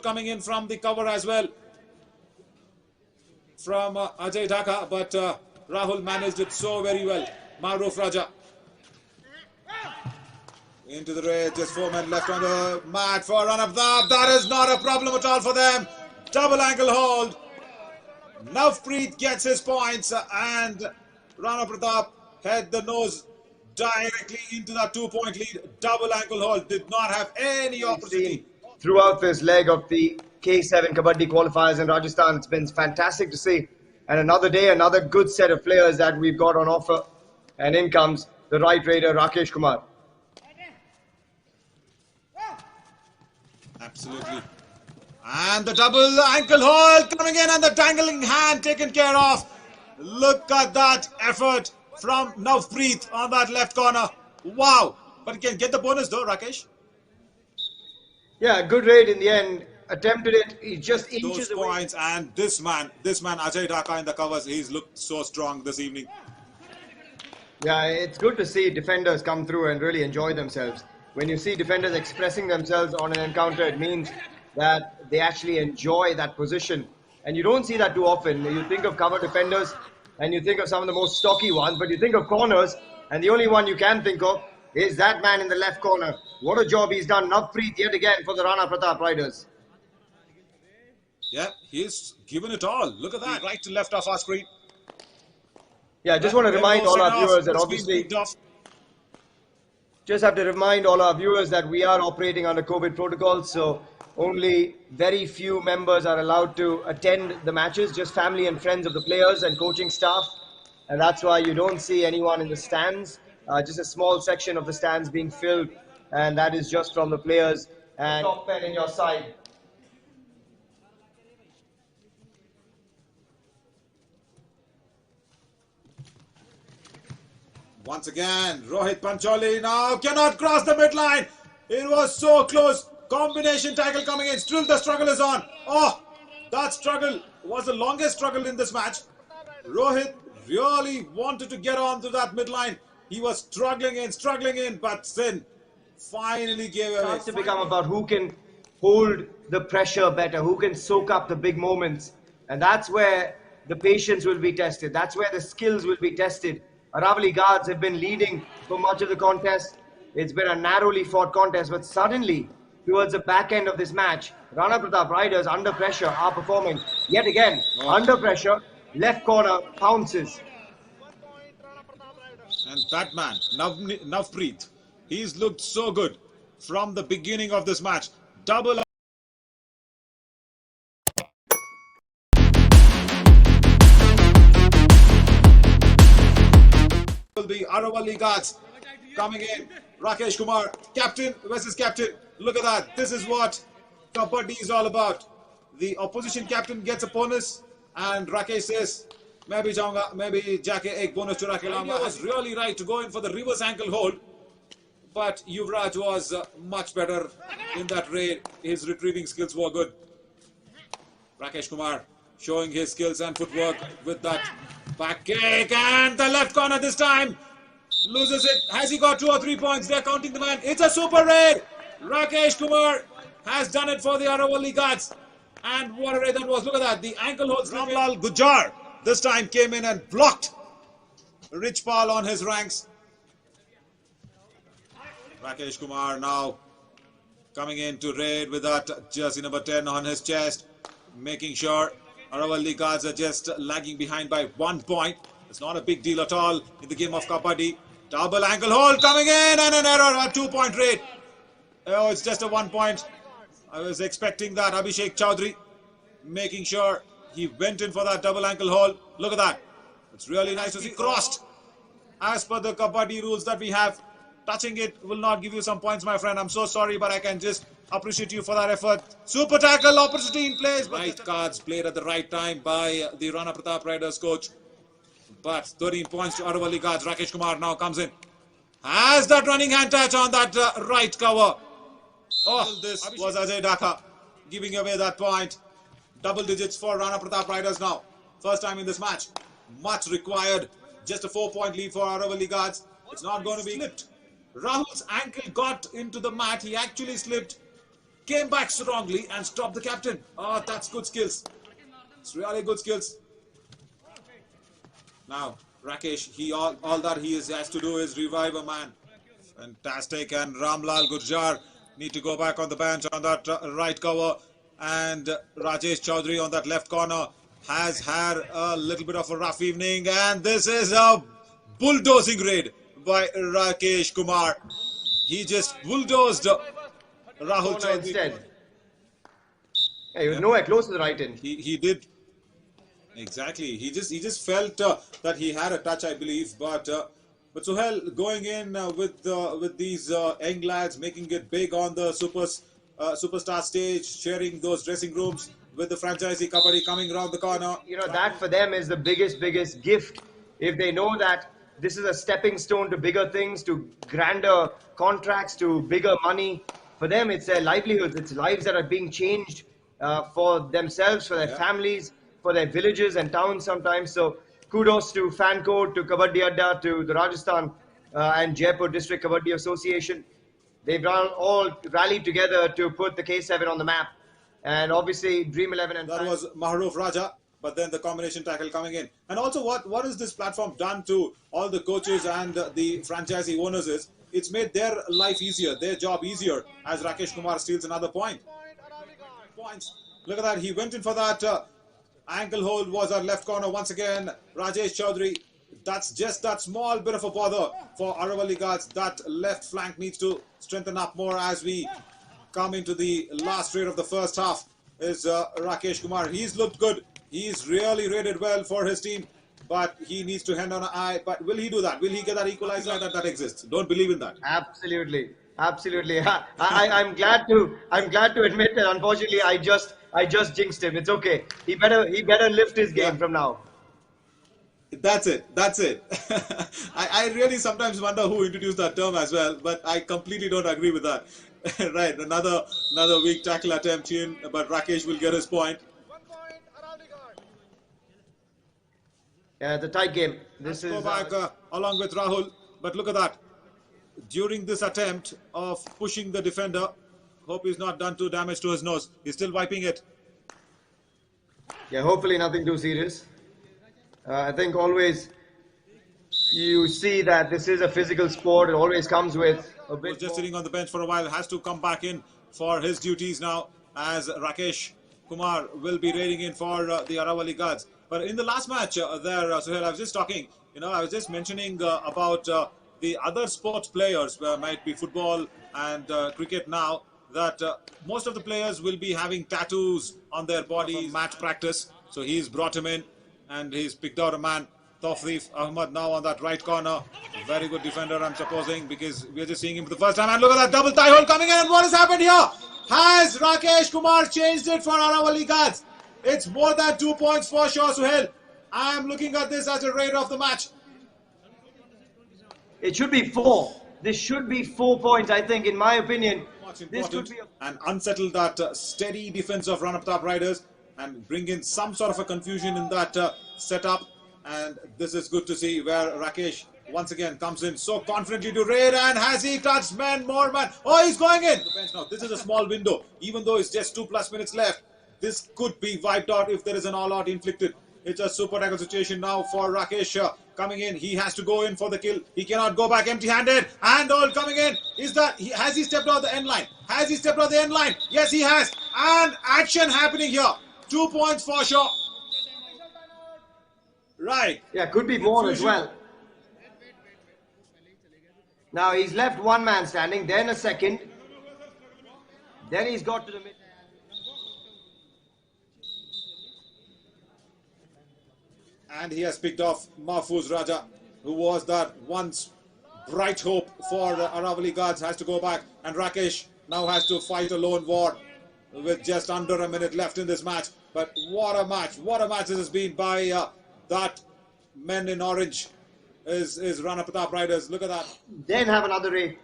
hold coming in from the cover as well from Ajay Dhaka, but Rahul managed it so very well. Mahfooj Raja into the raid, just 4 men left on the mat for Rana Pratap. That is not a problem at all for them. Double ankle hold. Navpreet gets his points and Rana Pratap had the nose directly into that 2-point lead. Double ankle hold, did not have any opportunity. Throughout this leg of the K7Kabaddi qualifiers in Rajasthan, it's been fantastic to see. And another day, another good set of players that we've got on offer. And in comes the right raider, Rakesh Kumar. Absolutely. And the double ankle hold coming in and the dangling hand taken care of. Look at that effort from Navpreet on that left corner. Wow. But he can get the bonus though, Rakesh. Yeah, good raid in the end. Attempted it. He just inches those away. Points, and this man Ajay Dhaka in the covers, he's looked so strong this evening. Yeah, it's good to see defenders come through and really enjoy themselves. When you see defenders expressing themselves on an encounter, it means that they actually enjoy that position. And you don't see that too often. You think of cover defenders and you think of some of the most stocky ones, but you think of corners, and the only one you can think of is that man in the left corner. What a job he's done. Navpreet yet again for the Rana Pratap Riders. Yeah, he's given it all. Look at that, right to left off our screen. Yeah, I just want to remind all our viewers that obviously... Just have to remind all our viewers that we are operating under COVID protocols, so only very few members are allowed to attend the matches, just family and friends of the players and coaching staff. And that's why you don't see anyone in the stands, just a small section of the stands being filled, and that is just from the players. And top pen in your side. Once again, Rohit Pancholi now cannot cross the midline. It was so close. Combination tackle coming in. Still the struggle is on. Oh, that struggle was the longest struggle in this match. Rohit really wanted to get on to that midline. He was struggling in, but Singh finally gave away. It's to become about who can hold the pressure better, who can soak up the big moments. And that's where the patience will be tested. That's where the skills will be tested. Aravalli guards have been leading for much of the contest. It's been a narrowly fought contest, but suddenly, towards the back end of this match, Rana Pratap Riders under pressure are performing yet again. Under pressure, left corner pounces. And that man, Navpreet, he's looked so good from the beginning of this match. Double will be Aravalli guards coming in. Rakesh Kumar, captain versus captain. Look at that. This is what Kabaddi is all about. The opposition captain gets a bonus, and Rakesh says, maybe jaunga, maybe jaake ek bonus chura ke launga. He was really right to go in for the reverse ankle hold, but Yuvraj was much better in that raid. His retrieving skills were good. Rakesh Kumar showing his skills and footwork with that back kick, and the left corner this time loses it. Has he got 2 or 3 points? They're counting the man. It's a super raid. Rakesh Kumar has done it for the Aravalli guards. And what a raid that was. Look at that. The ankle holds. Ramlal Gujar this time came in and blocked Richpal on his ranks. Rakesh Kumar now coming in to raid with that jersey number 10 on his chest, making sure Aravalli guards are just lagging behind by 1 point. It's not a big deal at all in the game of Kabaddi. Double ankle hold coming in and an error, a 2-point raid. Oh, it's just a 1 point. I was expecting that. Abhishek Choudhary making sure he went in for that double ankle hold. Look at that. It's really nice to see. Crossed. As per the Kabaddi rules that we have, touching it will not give you some points, my friend. I'm so sorry, but I can just appreciate you for that effort. Super tackle opportunity in place. Right cards played at the right time by the Rana Pratap Riders coach. But 13 points to Aravalli guards. Rakesh Kumar now comes in. Has that running hand touch on that right cover. Oh, this was Ajay Dhaka giving away that point. Double digits for Rana Pratap Riders now. First time in this match. Much required. Just a 4-point lead for Aravalli guards. It's not going to be slipped. Rahul's ankle got into the mat. He actually slipped. came back strongly and stopped the captain. Oh, that's good skills. It's really good skills. Now, Rakesh, all that he has to do is revive a man. Fantastic. And Ramlal Gurjar need to go back on the bench on that right cover. And Rajesh Choudhary on that left corner has had a little bit of a rough evening. And this is a bulldozing raid by Rakesh Kumar. He just bulldozed Rahul Choudhary instead. Yeah, he was nowhere close to the right end. He did. Exactly. He just felt that he had a touch, I believe. But Suhail going in with these young lads, making it big on the superstar stage, sharing those dressing rooms with the franchisee Kabaddi coming around the corner. You know, that for them is the biggest gift. If they know that this is a stepping stone to bigger things, to grander contracts, to bigger money. For them, it's their livelihoods. It's lives that are being changed for themselves, for their families, for their villages and towns sometimes. So kudos to Fan Code, to Kabaddi Adda, to the Rajasthan and Jaipur District Kabaddi Association. They've all rallied together to put the K7 on the map. And obviously, Dream 11 and that was Mahfooj Raja, but then the combination tackle coming in. And also, what has this platform done to all the coaches and the franchisee owners is, it's made their life easier, their job easier, as Rakesh Kumar steals another point. Points. Look at that, he went in for that ankle hold, was our left corner once again. Rajesh Choudhary, that's just that small bit of a bother for Aravalli guards. That left flank needs to strengthen up more as we come into the last raid of the first half. Is Rakesh Kumar. He's looked good. He's really rated well for his team, but he needs to hand on an eye. But will he do that? Will he get that equalizer that exists? Don't believe in that. Absolutely. I'm glad to admit that unfortunately I just jinxed him. It's okay. He better lift his game from now. That's it. I really sometimes wonder who introduced that term as well, but I completely don't agree with that. Right, another weak tackle attempt in, but Rakesh will get his point. Yeah, the tight game. Let's go back along with Rahul, but look at that. During this attempt of pushing the defender, hope he's not done too damage to his nose. He's still wiping it. Yeah, hopefully nothing too serious. I think always you see that this is a physical sport. It always comes with a bit. Was just sitting on the bench for a while. Has to come back in for his duties now, as Rakesh Kumar will be raiding in for the Aravalli guards. But in the last match Suhail, I was just talking. I was just mentioning about the other sports players, might be football and cricket now, that most of the players will be having tattoos on their body, match practice. So he's brought him in and he's picked out a man. Tawfiq Ahmad now on that right corner. Very good defender, I'm supposing, because we're just seeing him for the first time. And look at that double thigh hold coming in. And what has happened here? Has Rakesh Kumar changed it for Aravalli guards? It's more than 2 points for sure, Suhail. I am looking at this as a raid of the match. It should be 4. This should be 4 points, I think, in my opinion. This could be and unsettle that steady defense of Rana Pratap riders and bring in some sort of a confusion in that setup. And this is good to see, where Rakesh once again comes in so confidently to raid. And has he touched more man? Oh, he's going in. The bench now. This is a small window. Even though it's just 2+ minutes left, this could be wiped out if there is an all-out inflicted. It's a super tackle situation now for Rakesh coming in. He has to go in for the kill. He cannot go back empty-handed. And all coming in. Has he stepped out the end line? Has he stepped out the end line? Yes, he has. And action happening here. 2 points for sure. Right. Yeah, could be more as well. Now he's left one man standing, then a second. Then he's got to the mid. And he has picked off Mahfooj Raja, who was that once bright hope for the Aravalli guards. Has to go back. And Rakesh now has to fight a lone war with just under a minute left in this match. But what a match. What a match this has been by that men in orange is Rana Pratap riders. Look at that. Then have another raid.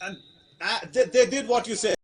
And they did what you said.